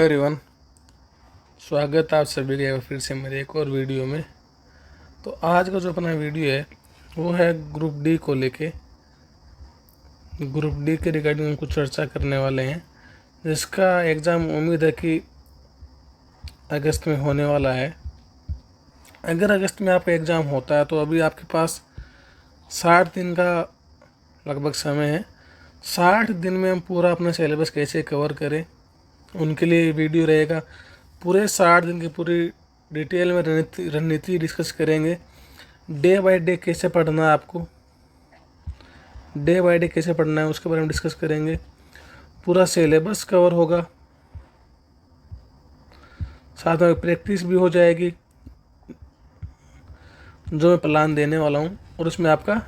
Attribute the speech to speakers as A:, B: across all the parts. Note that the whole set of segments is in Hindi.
A: एवरीवन, स्वागत है आप सभी का फिर से मेरे एक और वीडियो में। तो आज का जो अपना वीडियो है वो है ग्रुप डी को लेके। ग्रुप डी के रिगार्डिंग हम कुछ चर्चा करने वाले हैं, जिसका एग्ज़ाम उम्मीद है कि अगस्त में होने वाला है। अगर अगस्त में आपका एग्ज़ाम होता है तो अभी आपके पास 60 दिन का लगभग समय है। 60 दिन में हम पूरा अपना सिलेबस कैसे कवर करें, उनके लिए वीडियो रहेगा। पूरे 60 दिन की पूरी डिटेल में रणनीति डिस्कस करेंगे। डे बाय डे कैसे पढ़ना है, आपको डे बाय डे कैसे पढ़ना है उसके बारे में डिस्कस करेंगे। पूरा सिलेबस कवर होगा, साथ में प्रैक्टिस भी हो जाएगी जो मैं प्लान देने वाला हूँ, और उसमें आपका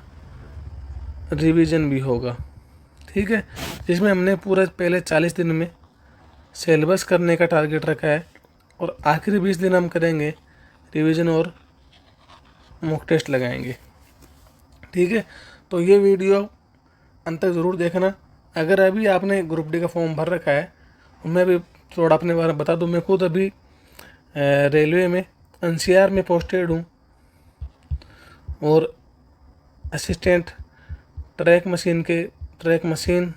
A: रिवीजन भी होगा। ठीक है, जिसमें हमने पूरा पहले 40 दिन में सिलेबस करने का टारगेट रखा है, और आखिरी 20 दिन हम करेंगे रिवीजन और मॉक टेस्ट लगाएंगे। ठीक है, तो ये वीडियो अंत तक ज़रूर देखना। अगर अभी आपने ग्रुप डी का फॉर्म भर रखा है, मैं भी थोड़ा अपने बारे में बता दूं। मैं खुद अभी रेलवे में एनसीआर में पोस्टेड हूँ, और असिस्टेंट ट्रैक मशीन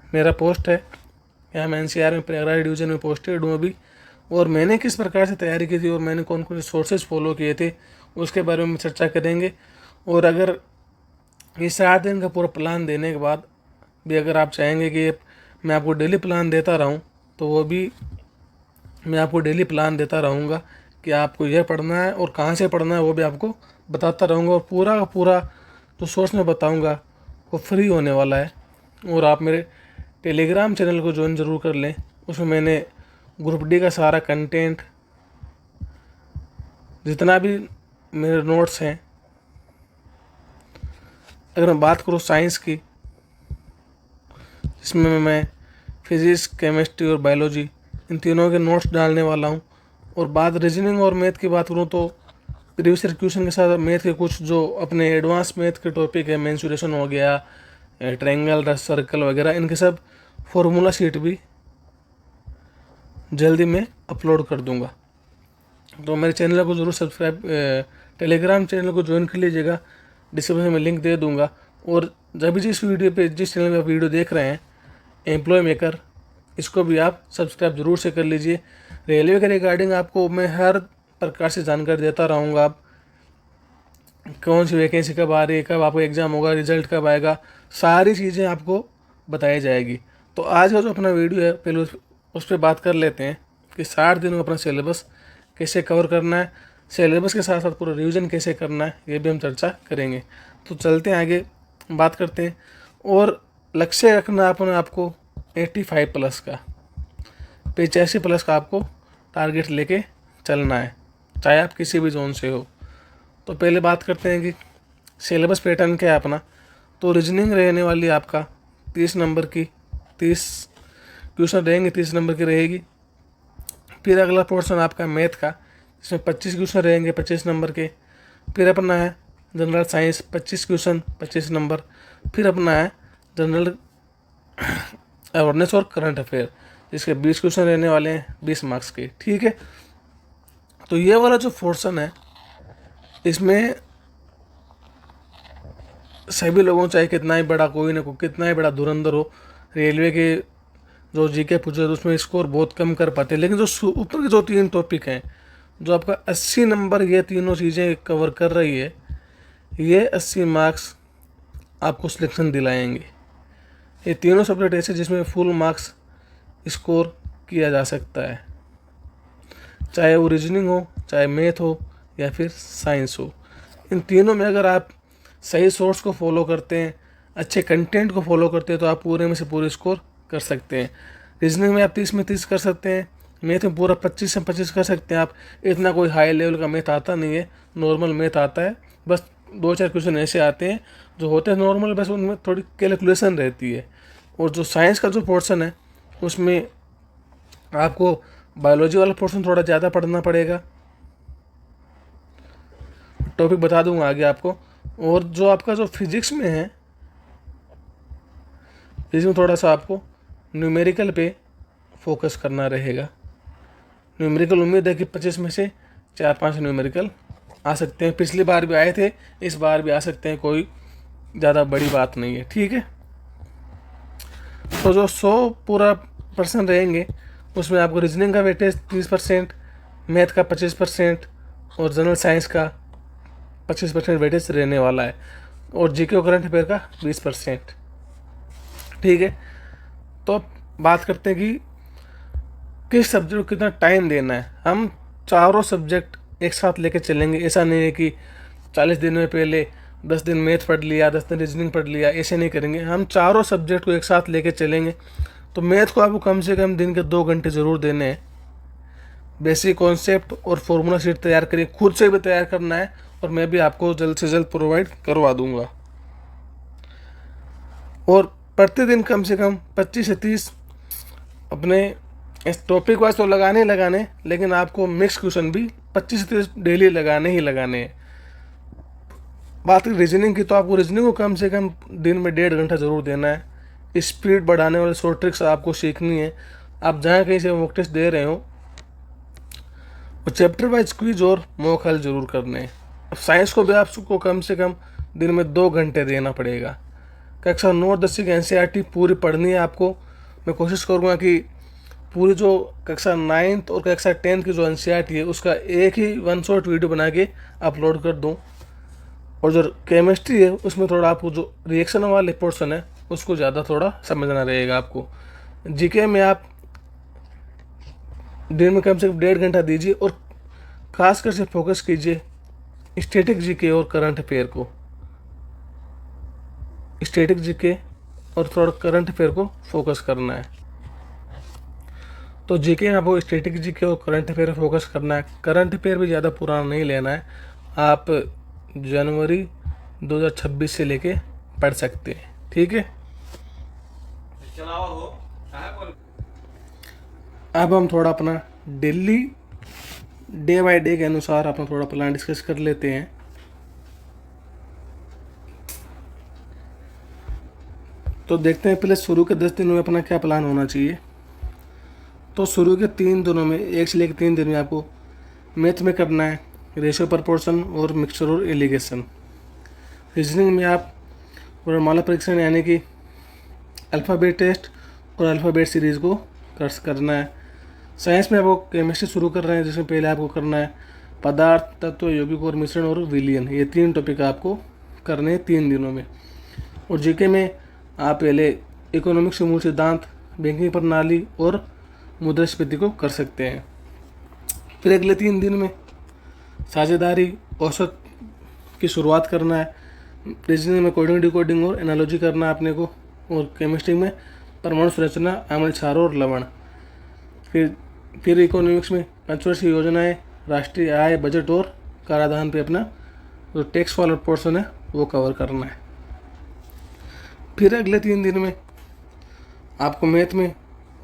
A: मेरा पोस्ट है। यहाँ मैं एनसीआर में प्रयागराज डिवीज़न में पोस्टेड हूँ अभी। और मैंने किस प्रकार से तैयारी की थी और मैंने कौन कौन से सोर्सेज फॉलो किए थे उसके बारे में चर्चा करेंगे। और अगर ये 7 दिन का पूरा प्लान देने के बाद भी अगर आप चाहेंगे कि मैं आपको डेली प्लान देता रहूँ, तो वो भी मैं आपको डेली प्लान देता रहूँगा कि आपको यह पढ़ना है और कहाँ से पढ़ना है वो भी आपको बताता रहूँगा। और पूरा का पूरा जो सोर्स मैं बताऊँगा वो फ्री होने वाला है। और आप मेरे टेलीग्राम चैनल को ज्वाइन ज़रूर कर लें। उसमें मैंने ग्रुप डी का सारा कंटेंट, जितना भी मेरे नोट्स हैं, अगर मैं बात करूँ साइंस की, जिसमें मैं फिज़िक्स, केमिस्ट्री और बायोलॉजी इन तीनों के नोट्स डालने वाला हूँ। और बात रीजनिंग और मैथ की बात करूँ तो प्रीवियस ईयर क्वेश्चन के साथ मैथ के कुछ जो अपने एडवांस मैथ के टॉपिक है, मेंसुरेशन हो गया, ट्रायंगल, सर्कल वगैरह, इनके सब फॉर्मूला शीट भी जल्दी मैं अपलोड कर दूंगा। तो मेरे चैनल को ज़रूर सब्सक्राइब, टेलीग्राम चैनल को ज्वाइन कर लीजिएगा। डिस्क्रिप्शन में लिंक दे दूंगा। और जब भी जिस चैनल पे आप वीडियो देख रहे हैं, एम्प्लॉय मेकर, इसको भी आप सब्सक्राइब जरूर से कर लीजिए। रेलवे के रिगार्डिंग आपको मैं हर प्रकार से जानकारी देता रहूँगा। आप कौन सी वैकेंसी कब आ रही है, कब आपका एग्ज़ाम होगा, रिजल्ट कब आएगा, सारी चीज़ें आपको बताई जाएगी। तो आज का जो अपना वीडियो है, पहले उस पर बात कर लेते हैं कि 60 दिनों में अपना सिलेबस कैसे कवर करना है, सिलेबस के साथ साथ पूरा रिवीजन कैसे करना है, ये भी हम चर्चा करेंगे। तो चलते हैं आगे, बात करते हैं। और लक्ष्य रखना अपने आपको 85 प्लस का, 85 प्लस का आपको टारगेट लेके चलना है, चाहे आप किसी भी जोन से हो। तो पहले बात करते हैं कि सिलेबस पैटर्न क्या है अपना। तो रीजनिंग रहने वाली आपका 30 नंबर की, 30 क्वेश्चन रहेंगे, 30 नंबर की रहेगी। फिर अगला पोर्शन आपका मैथ का, जिसमें 25 क्वेश्चन रहेंगे, 25 नंबर के। फिर अपना है जनरल साइंस, 25 क्वेश्चन, 25 नंबर। फिर अपना है जनरल अवेयरनेस और करंट अफेयर, जिसके 20 क्वेश्चन रहने वाले हैं, 20 मार्क्स के। ठीक है, तो ये वाला जो पोर्शन है, इसमें सभी लोगों, चाहे कितना ही बड़ा कोई ना कोई, कितना ही बड़ा धुरंधर हो, रेलवे के जो जीके पूछे तो उसमें स्कोर बहुत कम कर पाते हैं। लेकिन जो ऊपर के जो 3 टॉपिक हैं, जो आपका 80 नंबर, ये तीनों चीज़ें कवर कर रही है, ये 80 मार्क्स आपको सिलेक्शन दिलाएंगे। ये तीनों सब्जेक्ट ऐसे जिसमें फुल मार्क्स स्कोर किया जा सकता है, चाहे वो रीजनिंग हो, चाहे मैथ हो, या फिर साइंस हो। इन तीनों में अगर आप सही सोर्स को फॉलो करते हैं, अच्छे कंटेंट को फॉलो करते हैं, तो आप पूरे में से पूरे स्कोर कर सकते हैं। रीजनिंग में आप 30 में 30 कर सकते हैं, मैथ में पूरा 25 से 25 कर सकते हैं आप। इतना कोई हाई लेवल का मैथ आता नहीं है, नॉर्मल मैथ आता है। बस 2-4 क्वेश्चन ऐसे आते हैं जो होते हैं नॉर्मल, बस उनमें थोड़ी कैलकुलेशन रहती है। और जो साइंस का जो पोर्शन है, उसमें आपको बायोलॉजी वाला पोर्शन थोड़ा ज़्यादा पढ़ना पड़ेगा। टॉपिक बता दूंगा आगे आपको। और जो आपका जो फिजिक्स में है, फिजिक्स में थोड़ा सा आपको न्यूमेरिकल पे फोकस करना रहेगा। न्यूमेरिकल उम्मीद है कि 25 में से 4-5 न्यूमेरिकल आ सकते हैं। पिछली बार भी आए थे, इस बार भी आ सकते हैं, कोई ज़्यादा बड़ी बात नहीं है। ठीक है, तो जो 100 पूरा % रहेंगे उसमें आपको रीजनिंग का वेटेज 30%, मैथ का 25% और जनरल साइंस का 25% वेटेज रहने वाला है, और जीके और करंट अफेयर का 20%। ठीक है, तो अब बात करते हैं कि किस सब्जेक्ट को कितना टाइम देना है। हम चारों सब्जेक्ट एक साथ लेके चलेंगे। ऐसा नहीं है कि 40 दिन में पहले 10 दिन मैथ पढ़ लिया, 10 दिन रीजनिंग पढ़ लिया, ऐसे नहीं करेंगे। हम चारों सब्जेक्ट को एक साथ लेके चलेंगे। तो मैथ को आपको कम से कम दिन के 2 घंटे ज़रूर देने हैं। बेसिक कॉन्सेप्ट और फॉर्मूला शीट तैयार करिए, खुद से भी तैयार करना है, और मैं भी आपको जल्द से जल्द प्रोवाइड करवा दूंगा। और प्रतिदिन कम से कम 25 से 30 अपने इस टॉपिक वाइज तो लगाने ही लगाने, लेकिन आपको मिक्स क्वेश्चन भी 25 से 30 डेली लगाने ही लगाने हैं। बात रीजनिंग की, तो आपको रीजनिंग को कम से कम दिन में 1.5 घंटा ज़रूर देना है। स्पीड बढ़ाने वाले शॉर्ट ट्रिक्स आपको सीखनी है। आप जहाँ कहीं से मॉक टेस्ट दे रहे हो, और चैप्टर वाइज क्विज और मॉक हल जरूर करने हैं। अब साइंस को भी आपको कम से कम दिन में 2 घंटे देना पड़ेगा। कक्षा 9 और 10 की NCERT पूरी पढ़नी है आपको। मैं कोशिश करूँगा कि पूरी जो कक्षा 9th और कक्षा 10th की जो NCERT है उसका एक ही 1 शॉट वीडियो बना के अपलोड कर दूँ। और जो केमिस्ट्री है उसमें थोड़ा आपको जो रिएक्शन वाले पोर्शन है उसको ज़्यादा थोड़ा समझना रहेगा आपको। जीके में आप दिन में कम से कम 1.5 घंटा दीजिए, और खासकर से फोकस कीजिए स्टैटिक जीके और करंट अफेयर को। स्टैटिक जीके और थोड़ा करंट अफेयर को फोकस करना है। तो जीके में आपको स्टैटिक जीके और करंट अफेयर फोकस करना है। करंट अफेयर भी ज़्यादा पुराना नहीं लेना है, आप जनवरी 2026 से लेके पढ़ सकते हैं। ठीक है, अब हम थोड़ा अपना डेली डे बाय डे के अनुसार अपना थोड़ा प्लान डिस्कस कर लेते हैं। तो देखते हैं पहले शुरू के 10 दिन में अपना क्या प्लान होना चाहिए। तो शुरू के 3 दिनों में, 1 से लेकर 3 दिन में आपको मैथ में करना है रेशियो प्रपोर्शन और मिक्सचर और एलिगेशन। रीजनिंग में आप वर्णमाला परीक्षण यानी कि अल्फ़ाबेट टेस्ट और अल्फ़ाबेट सीरीज़ को करना है। साइंस में आपको केमिस्ट्री शुरू कर रहे हैं, जिसमें पहले आपको करना है पदार्थ, तत्व, यौगिक और मिश्रण और विलयन। ये 3 टॉपिक आपको करने हैं 3 दिनों में। और जीके में आप पहले इकोनॉमिक्स मूल सिद्धांत, बैंकिंग प्रणाली और मुद्रास्फीति को कर सकते हैं। फिर अगले 3 दिन में साझेदारी, औसत की शुरुआत करना है। रीजनिंग में कोडिंग, डिकोडिंग और एनालॉजी करना है अपने को। और केमिस्ट्री में परमाणु संरचना, अम्ल क्षार और लवण। फिर इकोनॉमिक्स में पंचवर्षीय योजनाएं, राष्ट्रीय आय, बजट और कराधान पे अपना जो टैक्स वाला पोर्शन है वो कवर करना है। फिर अगले 3 दिन में आपको मैथ में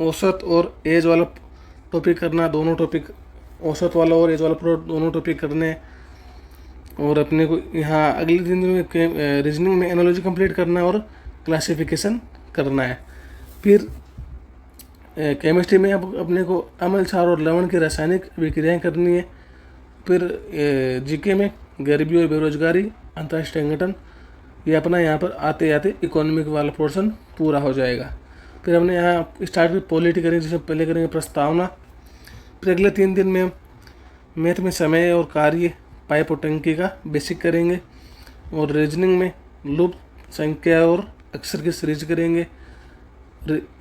A: औसत और एज वाला टॉपिक करना, दोनों टॉपिक, औसत वाला और एज वाला दोनों टॉपिक करने हैं। और अपने को यहाँ अगले 3 दिन में रीजनिंग में एनालॉजी कंप्लीट करना है और क्लासिफिकेशन करना है। फिर केमिस्ट्री में अब अपने को अम्ल क्षार और लवण की रासायनिक विक्रियाएं करनी है। फिर जीके में गरीबी और बेरोजगारी, अंतर्राष्ट्रीय संगठन, ये अपना यहाँ पर आते आते इकोनॉमिक वाला पोर्शन पूरा हो जाएगा। फिर हमने यहाँ स्टार्ट में पॉलिटी करेंगे, जिसमें पहले करेंगे प्रस्तावना। फिर अगले 3 दिन में हम मैथ में समय और कार्य, पाइप और टंकी का बेसिक करेंगे। और रीजनिंग में लुप्त, संख्या और अक्षर की सीरीज करेंगे।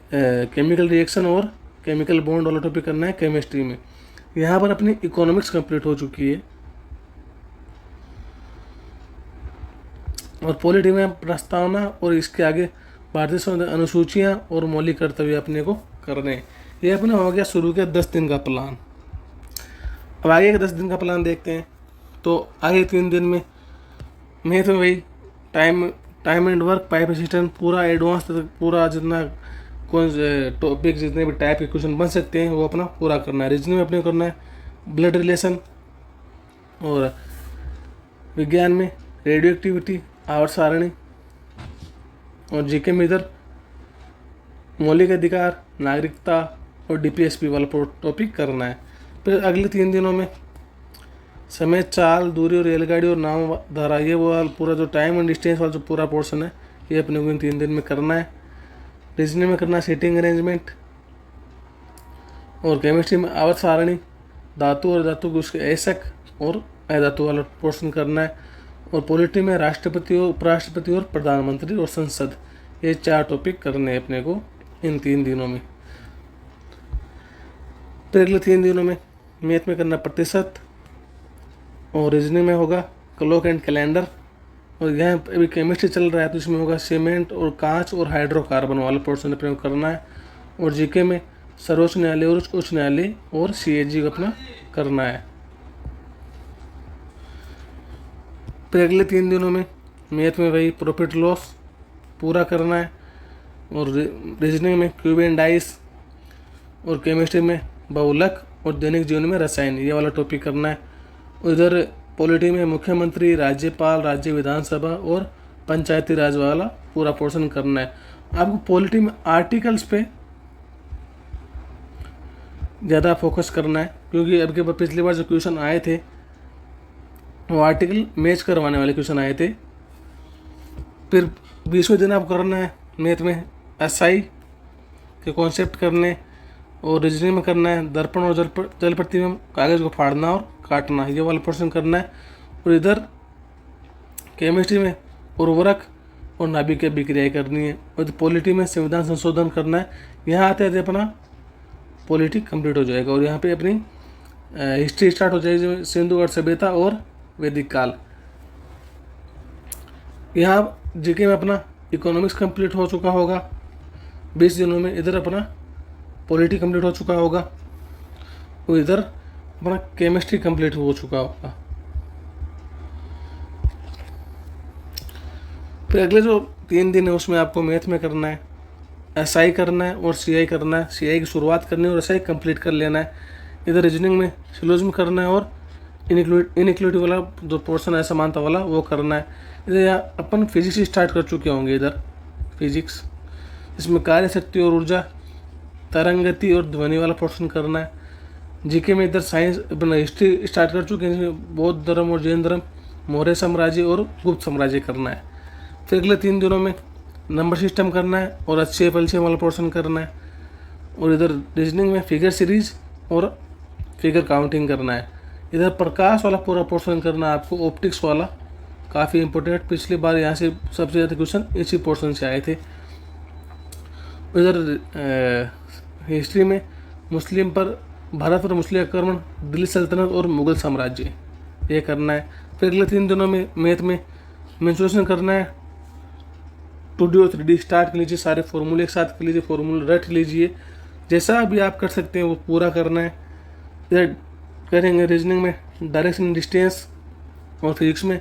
A: केमिकल रिएक्शन और केमिकल बॉन्ड वाला टॉपिक करना है केमिस्ट्री में। यहाँ पर अपनी इकोनॉमिक्स कंप्लीट हो चुकी है। और पॉलिटी में प्रस्तावना और इसके आगे भारतीय संविधान अनुसूचियाँ और मौलिक कर्तव्य अपने को करने हैं। ये अपना हो गया शुरू के 10 दिन का प्लान। अब आगे के 10 दिन का प्लान देखते हैं। तो आगे 3 दिन में मैथ में वही time and work, pipe system, पूरा एडवांस, पूरा जितना कौन से टॉपिक, जितने भी टाइप के क्वेश्चन बन सकते हैं वो अपना पूरा करना है। रीजनिंग में अपने को करना है ब्लड रिलेशन। और विज्ञान में रेडियो एक्टिविटी, आवर्त सारणी। और जीके में इधर मौलिक अधिकार, नागरिकता, और DPSP वाला टॉपिक करना है। फिर अगले 3 दिनों में समय, चाल, दूरी और रेलगाड़ी और नाव धारा, ये वो पूरा जो टाइम एंड डिस्टेंस वाला जो पूरा पोर्शन है ये अपने को इन 3 दिन में करना है। रीजनिंग में करना है सीटिंग अरेंजमेंट, और केमिस्ट्री में आवर्त सारणी, धातु और धातु के उसके ऐसक और अधातु वाला पोर्शन करना है। और पॉलिटी में राष्ट्रपति और उपराष्ट्रपति और प्रधानमंत्री और संसद, ये 4 टॉपिक करने हैं अपने को इन 3 दिनों में। फिर अगले 3 दिनों में मैथ में करना प्रतिशत, और रीजनिंग में होगा क्लॉक एंड कैलेंडर, और यहाँ अभी केमिस्ट्री चल रहा है तो इसमें होगा सीमेंट और कांच और हाइड्रोकार्बन वाला पोर्शन अपने को करना है। और जीके में सर्वोच्च न्यायालय और उच्च न्यायालय और CAG को अपना करना है। फिर अगले 3 दिनों में मैथ में वही प्रॉफिट लॉस पूरा करना है, और रीजनिंग में क्यूब एंड डाइस, और केमिस्ट्री में बहुलक और दैनिक जीवन में रसायन, ये वाला टॉपिक करना है। उधर पॉलिटी में मुख्यमंत्री, राज्यपाल, राज्य विधानसभा और पंचायती राज वाला पूरा पोर्शन करना है। आपको पॉलिटी में आर्टिकल्स पे ज़्यादा फोकस करना है, क्योंकि अब के पिछली बार जो क्वेश्चन आए थे वो आर्टिकल मैच करवाने वाले क्वेश्चन आए थे। फिर 20वें दिन आपको करना है मैथ में SI के कॉन्सेप्ट करने, और रीजनिंग में करना है दर्पण और जल प्रतिबिंब, कागज़ को फाड़ना और काटना, ये वाला पोर्शन करना है। और इधर केमिस्ट्री में उर्वरक और नाभिकीय अभिक्रियाएं करनी है, और पॉलिटी में संविधान संशोधन करना है। यहाँ आते आते अपना पॉलिटी कंप्लीट हो जाएगा, और यहाँ पे अपनी हिस्ट्री स्टार्ट हो जाएगी, सिंधु घाटी सभ्यता और वैदिक काल। यहाँ जीके में अपना इकोनॉमिक्स कंप्लीट हो चुका होगा 20 दिनों में, इधर अपना पॉलिटी कंप्लीट हो चुका होगा, और इधर अपना केमिस्ट्री कंप्लीट हो चुका होगा। फिर अगले जो 3 दिन है उसमें आपको मैथ में करना है SI करना है और CI करना है। CI की शुरुआत करनी है और SI कंप्लीट कर लेना है। इधर रीजनिंग में सिलोजिज्म करना है और इनइक्वलिटी वाला जो पोर्शन है समानता वाला वो करना है। इधर यहाँ अपन फिजिक्स स्टार्ट कर चुके होंगे, इधर फिजिक्स, इसमें कार्य शक्ति और ऊर्जा, तरंगति और ध्वनि वाला पोर्शन करना है। जीके में इधर साइंस अपना हिस्ट्री स्टार्ट कर चुके हैं, इसमें बौद्ध धर्म और जैन धर्म, मौर्य साम्राज्य और गुप्त साम्राज्य करना है। फिर अगले 3 दिनों में नंबर सिस्टम करना है और अच्छे पलचे वाला पोर्शन करना है। और इधर रीजनिंग में फिगर सीरीज और फिगर काउंटिंग करना है। इधर प्रकाश वाला पूरा पोर्शन करना है आपको, ऑप्टिक्स वाला काफ़ी इंपॉर्टेंट, पिछली बार यहाँ से सबसे ज़्यादा क्वेश्चन इसी पोर्शन से आए थे। इधर हिस्ट्री में मुस्लिम पर भारत पर मुस्लिम आक्रमण, दिल्ली सल्तनत और मुगल साम्राज्य, ये करना है। फिर अगले 3 दिनों में मैथ में मेंसुरेशन करना है, 2D और 3D स्टार्ट कर लीजिए, सारे फॉर्मूले एक साथ कर लीजिए, फॉर्मूले रट लीजिए, जैसा भी आप कर सकते हैं वो पूरा करना है। इधर करेंगे रीजनिंग में डायरेक्शन, डिस्टेंस, और फिजिक्स में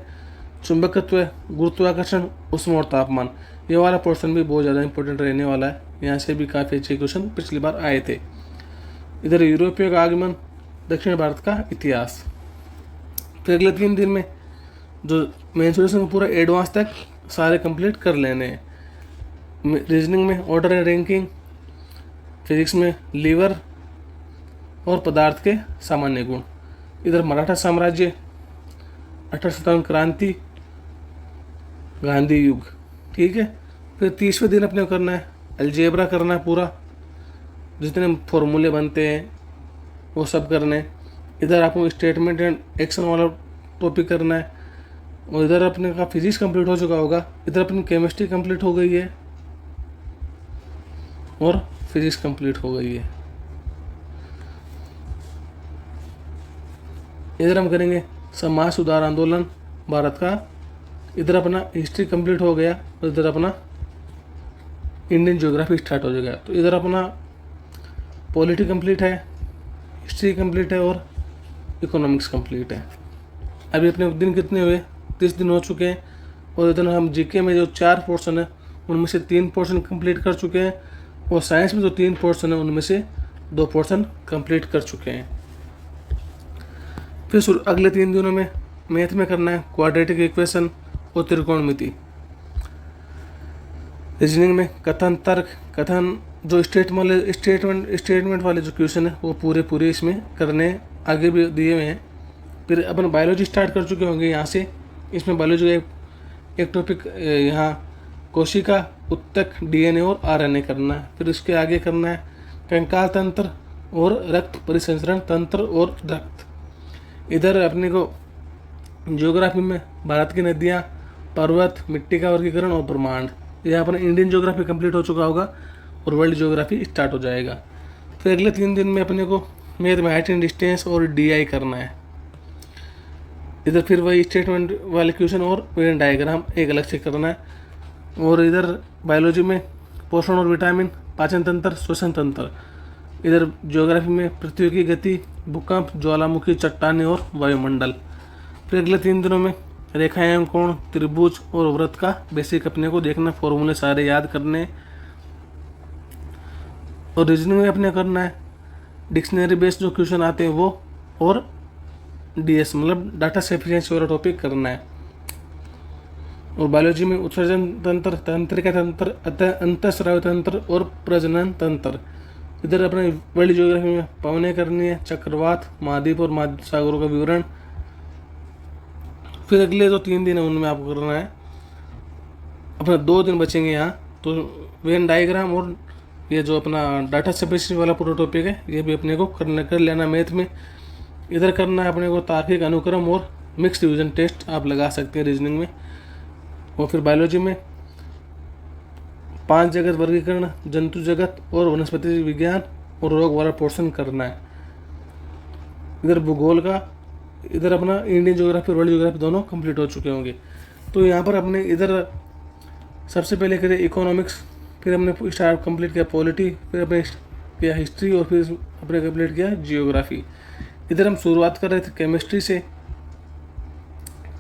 A: चुंबकत्व, गुरुत्वाकर्षण, उष्मा और तापमान, ये वाला पोर्शन भी बहुत ज़्यादा इंपॉर्टेंट रहने वाला है। यहाँ से भी काफ़ी अच्छे क्वेश्चन पिछली बार आए थे। इधर यूरोपीय का आगमन, दक्षिण भारत का इतिहास। फिर अगले 3 दिन में जो मेंसुरेशन पूरा एडवांस तक सारे कंप्लीट कर लेने हैं। रीजनिंग में ऑर्डर एंड रैंकिंग, फिजिक्स में लीवर और पदार्थ के सामान्य गुण। इधर मराठा साम्राज्य, 1857 क्रांति, गांधी युग, ठीक है। फिर 30वें दिन अपने को करना है अलजेब्रा करना है पूरा, जितने फॉर्मूले बनते हैं वो सब करने हैं। इधर आपको स्टेटमेंट एंड एक्शन वाला टॉपिक करना है, और इधर अपने का फिजिक्स कंप्लीट हो चुका होगा। इधर अपनी केमिस्ट्री कंप्लीट हो गई है और फिजिक्स कंप्लीट हो गई है। इधर हम करेंगे समाज सुधार आंदोलन भारत का, इधर अपना हिस्ट्री कंप्लीट हो गया, और इधर अपना इंडियन ज्योग्राफी स्टार्ट हो जाएगा। तो इधर अपना पॉलिटी कंप्लीट है, हिस्ट्री कंप्लीट है और इकोनॉमिक्स कंप्लीट है। अभी अपने दिन कितने हुए, 30 दिन हो चुके हैं। और इधर हम जीके में जो 4 पोर्शन है उनमें से 3 पोर्शन कंप्लीट कर चुके हैं, और साइंस में जो 3 पोर्शन है उनमें से 2 पोर्शन कंप्लीट कर चुके हैं। फिर अगले 3 दिनों में मैथ में करना है क्वाड्रेटिक इक्वेशन और त्रिकोणमिति। रीजनिंग में कथन, तर्क, कथन जो स्टेटमेंट वाले जो क्वेश्चन है वो पूरे इसमें करने आगे भी दिए हुए हैं। फिर अपन बायोलॉजी स्टार्ट कर चुके होंगे यहाँ से। इसमें बायोलॉजी का एक टॉपिक यहाँ कोशिका, उत्तक, डीएनए और आरएनए करना है। फिर उसके आगे करना है कंकाल तंत्र और रक्त परिसंचरण तंत्र और रक्त। इधर अपने को ज्योग्राफी में भारत की नदियाँ, पर्वत, मिट्टी का वर्गीकरण और ब्रह्मांड। यह अपना इंडियन ज्योग्राफी कंप्लीट हो चुका होगा और वर्ल्ड ज्योग्राफी स्टार्ट हो जाएगा। फिर अगले 3 दिन में अपने को मैथ में हाइट एंड डिस्टेंस और डीआई करना है। इधर फिर वही स्टेटमेंट वाले क्वेश्चन और वेन डायग्राम एक अलग से करना है। और इधर बायोलॉजी में पोषण और विटामिन, पाचन तंत्र, श्वसन तंत्र। इधर ज्योग्राफी में पृथ्वी की गति, भूकंप, ज्वालामुखी, चट्टानें और वायुमंडल। फिर अगले 3 दिनों में रेखाएं, कोण, त्रिभुज और वृत्त का बेसिक अपने को देखना, फॉर्मूले सारे याद करने। और रीजनिंग में अपने करना है डिक्शनरी बेस्ड जो क्वेश्चन आते हैं वो, और डीएस मतलब डाटा सफिशिएंसी वाला टॉपिक करना है। और बायोलॉजी में उत्सर्जन तंत्र, तंत्रिका तंत्र, अंतःस्रावी तंत्र और प्रजनन तंत्र। इधर अपने वर्ल्ड ज्योग्राफी में पवनें करनी है, चक्रवात, महाद्वीप और महासागरों का विवरण। फिर अगले जो 3 दिन है उनमें आपको करना है, अपना 2 दिन बचेंगे यहाँ, तो वेन डायग्राम और ये जो अपना डाटा सफिशिएंसी वाला पूरा टॉपिक है ये भी अपने को कर लेना मैथ में। इधर करना है अपने को तार्किक अनुक्रम और मिक्स डिवीजन टेस्ट आप लगा सकते हैं रीजनिंग में। और फिर बायोलॉजी में 5 जगत वर्गीकरण, जंतु जगत और वनस्पति विज्ञान और रोग वाला पोर्शन करना है। इधर भूगोल का, इधर अपना इंडियन ज्योग्राफी और वर्ल्ड ज्योग्राफी दोनों कंप्लीट हो चुके होंगे। तो यहाँ पर अपने इधर सबसे पहले करें इकोनॉमिक्स, फिर हमने स्टार्ट कंप्लीट किया पॉलिटी, फिर अपने किया हिस्ट्री और फिर अपने कंप्लीट किया जियोग्राफी। इधर हम शुरुआत कर रहे थे केमिस्ट्री से,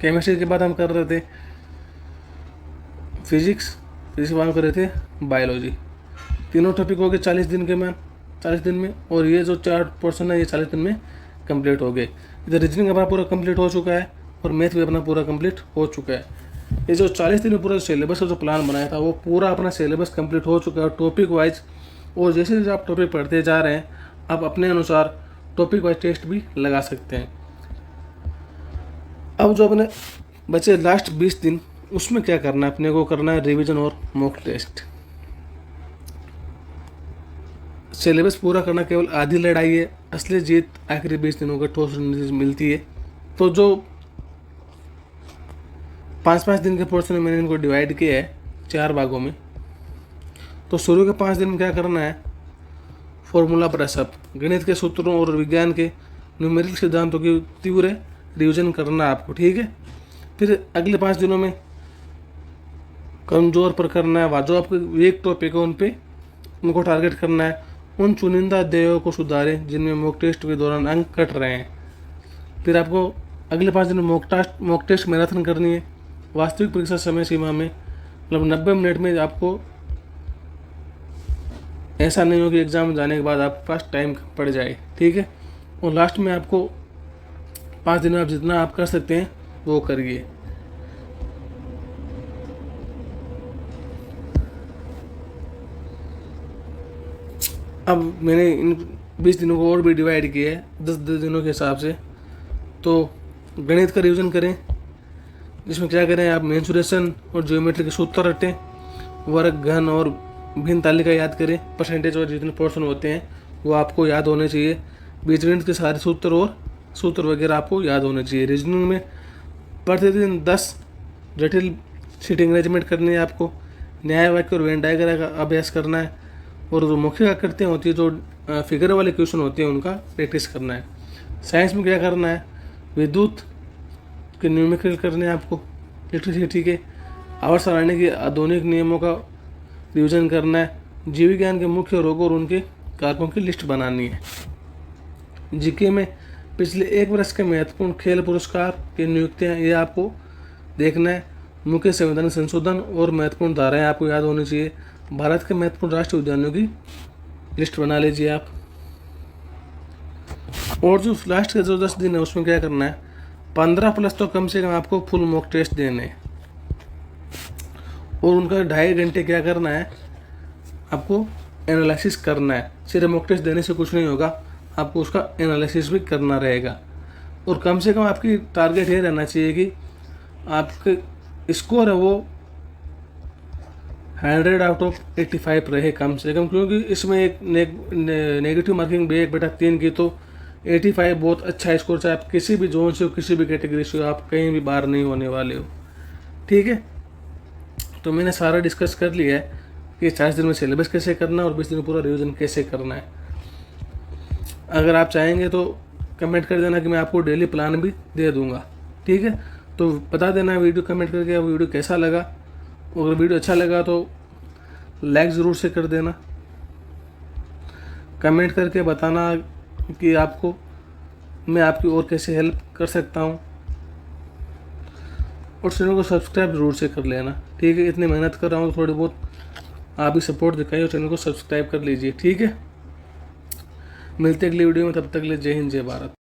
A: केमिस्ट्री के बाद हम कर रहे थे फिजिक्स के बाद हम कर रहे थे बायोलॉजी। तीनों टॉपिक हो गए 40 दिन के में, 40 दिन में। और ये जो 4 पोर्शन है ये 40 दिन में कंप्लीट हो गए। इधर रीजनिंग अपना पूरा कंप्लीट हो चुका है और मैथ भी अपना पूरा कंप्लीट हो चुका है। ये जो 40 दिन में पूरा सिलेबस का जो प्लान बनाया था वो पूरा अपना सिलेबस कंप्लीट हो चुका है टॉपिक वाइज। और जैसे जैसे आप टॉपिक पढ़ते जा रहे हैं आप अपने अनुसार टॉपिक वाइज टेस्ट भी लगा सकते हैं। अब जो अपने बचे लास्ट 20 दिन उसमें क्या करना है, अपने को करना है रिवीजन और मॉक टेस्ट। सिलेबस पूरा करना केवल आधी लड़ाई है, असली जीत आखिरी 20 दिनों का ठोस मिलती है। तो जो 5-5 दिन के पोर्शन में मैंने इनको डिवाइड किया है 4 भागों में। तो शुरू के 5 दिन में क्या करना है, फॉर्मूला ब्रशअप, गणित के सूत्रों और विज्ञान के न्यूमेरिकल सिद्धांतों की तीव्र रिवीजन करना है आपको, ठीक है। फिर अगले 5 दिनों में कमजोर पर करना है, जो आपके वीक टॉपिक है उन पे उनको टारगेट करना है। उन चुनिंदा अध्यायों को सुधारें जिनमें मॉक टेस्ट के दौरान अंक कट रहे हैं। फिर आपको अगले 5 दिन में मॉक टेस्ट मैराथन करनी है, वास्तविक परीक्षा समय सीमा में, मतलब 90 मिनट में। आपको ऐसा नहीं हो कि एग्ज़ाम जाने के बाद आपके पास टाइम पड़ जाए, ठीक है। और लास्ट में आपको 5 दिन में आप जितना आप कर सकते हैं वो करिए। अब मैंने इन 20 दिनों को और भी डिवाइड किया है 10 दिनों के हिसाब से। तो गणित का रिवीजन करें, जिसमें क्या करें आप मेंसुरेशन और ज्योमेट्री के सूत्र रटें, वर्ग, घन और भिन्न तालिका याद करें, परसेंटेज और जितने पोर्शन होते हैं वो आपको याद होने चाहिए। बीजगणित के सारे सूत्र और सूत्र वगैरह आपको याद होने चाहिए। रीजनिंग में प्रतिदिन 10 जटिल सीटिंग अरेंजमेंट करनी है आपको। न्याय वाक्य और वेन डायग्राम का अभ्यास करना है। और जो मौखिक आकृतियाँ होती है, जो फिगर वाले क्वेश्चन होते हैं उनका प्रैक्टिस करना है। साइंस में क्या करना है, विद्युत के न्यूमेरिकल करने हैं आपको, इलेक्ट्रिसिटी के आवर्त सारणी के आधुनिक नियमों का रिवीजन करना है। जीव विज्ञान के मुख्य रोगों और उनके कारकों की लिस्ट बनानी है। जीके में पिछले 1 वर्ष के महत्वपूर्ण खेल पुरस्कार की नियुक्तियाँ ये आपको देखना है। मुख्य संवैधानिक संशोधन और महत्वपूर्ण धाराएं आपको याद होनी चाहिए। भारत के महत्वपूर्ण राष्ट्रीय उद्यानों की लिस्ट बना लीजिए आप। और जो लास्ट के जो 10 दिन है उसमें क्या करना है, 15 प्लस तो कम से कम आपको फुल मॉक टेस्ट देने हैं। और उनका 2.5 घंटे क्या करना है, आपको एनालिसिस करना है। सिर्फ मॉक टेस्ट देने से कुछ नहीं होगा, आपको उसका एनालिसिस भी करना रहेगा। और कम से कम आपकी टारगेट ये रहना चाहिए कि आपके स्कोर है वो 100 आउट ऑफ 85 रहे कम से कम, क्योंकि इसमें एक नेगेटिव मार्किंग भी 1/3 की, तो 85 बहुत अच्छा स्कोर, चाहे आप किसी भी जोन से हो, किसी भी कैटेगरी से हो, आप कहीं भी बाहर नहीं होने वाले हो। ठीक है, तो मैंने सारा डिस्कस कर लिया है कि 40 दिन में सिलेबस कैसे करना है और 20 दिन में पूरा रिवीजन कैसे करना है। अगर आप चाहेंगे तो कमेंट कर देना कि मैं आपको डेली प्लान भी दे दूंगा। ठीक है, तो बता देना वीडियो कमेंट करके वीडियो कैसा लगा। अगर वीडियो अच्छा लगा तो लाइक ज़रूर से कर देना, कमेंट करके बताना कि आपको मैं आपकी और कैसे हेल्प कर सकता हूँ, और चैनल को सब्सक्राइब ज़रूर से कर लेना। ठीक है, इतनी मेहनत कर रहा हूँ, थोड़ी बहुत आप भी सपोर्ट दिखाइए और चैनल को सब्सक्राइब कर लीजिए। ठीक है, मिलते अगली वीडियो में, तब तक के लिए जय हिंद जय भारत।